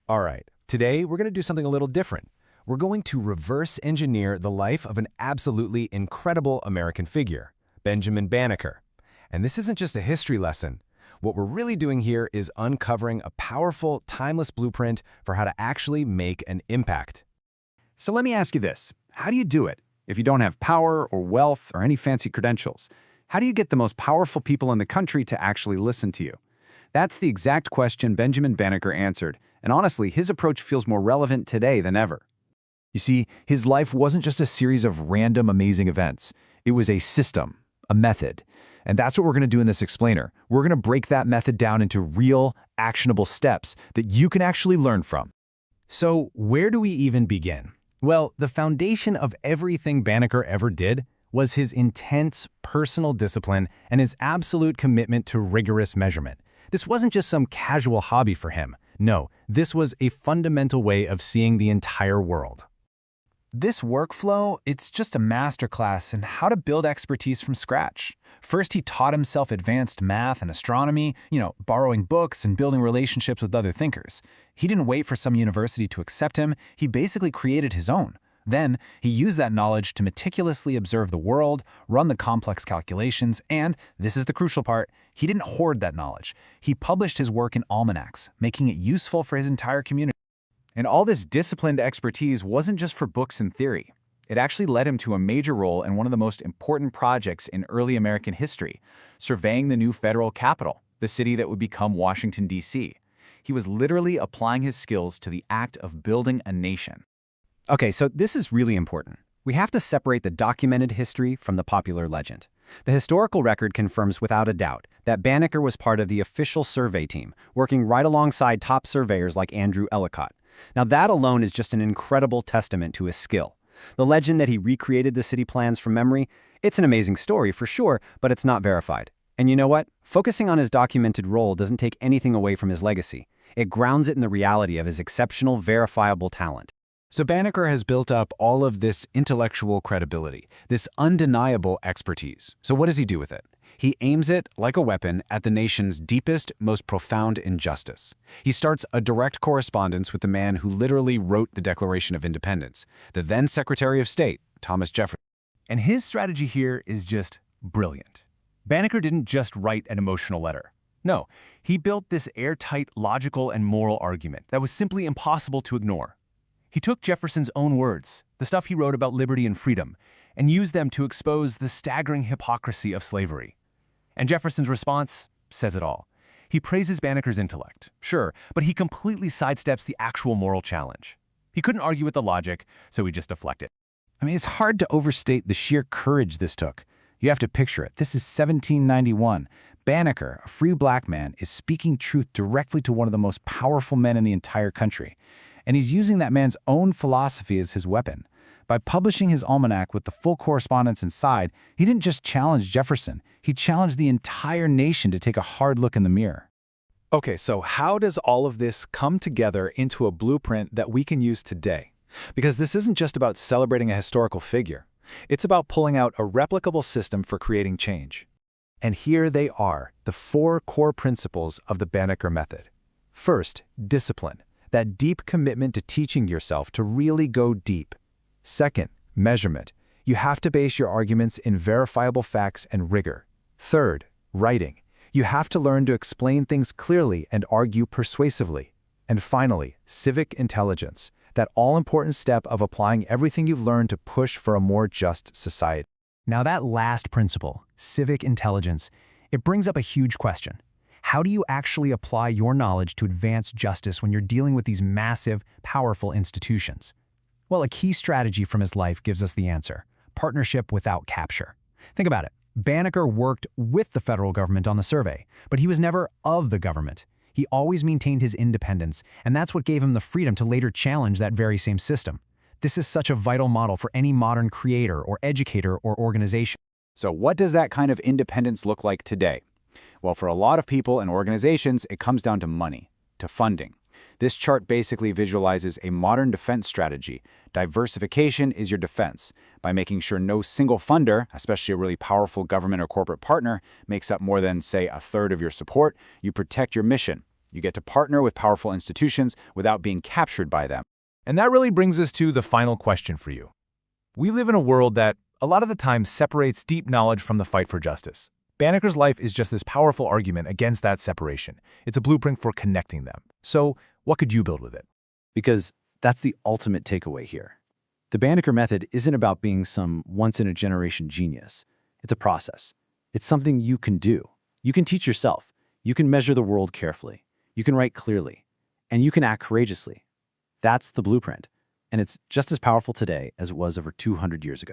All right, today we're going to do something a little different. We're going to reverse engineer the life of an absolutely incredible American figure, Benjamin Banneker. And this isn't just a history lesson. What we're really doing here is uncovering a powerful, timeless blueprint for how to actually make an impact. So let me ask you this. How do you do it if you don't have power or wealth or any fancy credentials? How do you get the most powerful people in the country to actually listen to you? That's the exact question Benjamin Banneker answered, and honestly, his approach feels more relevant today than ever. You see, his life wasn't just a series of random amazing events. It was a system, a method. And that's what we're going to do in this explainer. We're going to break that method down into real, actionable steps that you can actually learn from. So where do we even begin? Well, the foundation of everything Banneker ever did was his intense personal discipline and his absolute commitment to rigorous measurement. This wasn't just some casual hobby for him. No, this was a fundamental way of seeing the entire world. This workflow, it's just a masterclass in how to build expertise from scratch. First, he taught himself advanced math and astronomy, borrowing books and building relationships with other thinkers. He didn't wait for some university to accept him, he basically created his own. Then, he used that knowledge to meticulously observe the world, run the complex calculations, and, this is the crucial part, he didn't hoard that knowledge. He published his work in almanacs, making it useful for his entire community. And all this disciplined expertise wasn't just for books and theory. It actually led him to a major role in one of the most important projects in early American history, surveying the new federal capital, the city that would become Washington, D.C. He was literally applying his skills to the act of building a nation. Okay, so this is really important. We have to separate the documented history from the popular legend. The historical record confirms without a doubt that Banneker was part of the official survey team, working right alongside top surveyors like Andrew Ellicott. Now that alone is just an incredible testament to his skill. The legend that he recreated the city plans from memory, it's an amazing story for sure, but it's not verified. And you know what? Focusing on his documented role doesn't take anything away from his legacy. It grounds it in the reality of his exceptional, verifiable talent. So Banneker has built up all of this intellectual credibility, this undeniable expertise. So what does he do with it? He aims it, like a weapon, at the nation's deepest, most profound injustice. He starts a direct correspondence with the man who literally wrote the Declaration of Independence, the then Secretary of State, Thomas Jefferson. And his strategy here is just brilliant. Banneker didn't just write an emotional letter. No, he built this airtight logical and moral argument that was simply impossible to ignore. He took Jefferson's own words, the stuff he wrote about liberty and freedom, and used them to expose the staggering hypocrisy of slavery. And Jefferson's response says it all. He praises Banneker's intellect, sure, but he completely sidesteps the actual moral challenge. He couldn't argue with the logic, so he just deflected. I mean, it's hard to overstate the sheer courage this took. You have to picture it. This is 1791. Banneker, a free black man, is speaking truth directly to one of the most powerful men in the entire country. And he's using that man's own philosophy as his weapon. By publishing his almanac with the full correspondence inside, he didn't just challenge Jefferson, he challenged the entire nation to take a hard look in the mirror. Okay, so how does all of this come together into a blueprint that we can use today? Because this isn't just about celebrating a historical figure. It's about pulling out a replicable system for creating change. And here they are, the 4 core principles of the Banneker method. First, discipline. That deep commitment to teaching yourself to really go deep. Second, measurement. You have to base your arguments in verifiable facts and rigor. Third, writing. You have to learn to explain things clearly and argue persuasively. And finally, civic intelligence. That all-important step of applying everything you've learned to push for a more just society. Now that last principle, civic intelligence, it brings up a huge question. How do you actually apply your knowledge to advance justice when you're dealing with these massive, powerful institutions? Well, a key strategy from his life gives us the answer: partnership without capture. Think about it. Banneker worked with the federal government on the survey, but he was never of the government. He always maintained his independence, and that's what gave him the freedom to later challenge that very same system. This is such a vital model for any modern creator or educator or organization. So what does that kind of independence look like today? Well, for a lot of people and organizations, it comes down to money, to funding. This chart basically visualizes a modern defense strategy. Diversification is your defense. By making sure no single funder, especially a really powerful government or corporate partner, makes up more than, say, a third of your support, you protect your mission. You get to partner with powerful institutions without being captured by them. And that really brings us to the final question for you. We live in a world that, a lot of the time, separates deep knowledge from the fight for justice. Banneker's life is just this powerful argument against that separation. It's a blueprint for connecting them. So, what could you build with it? Because that's the ultimate takeaway here. The Banneker method isn't about being some once-in-a-generation genius. It's a process. It's something you can do. You can teach yourself. You can measure the world carefully. You can write clearly. And you can act courageously. That's the blueprint. And it's just as powerful today as it was over 200 years ago.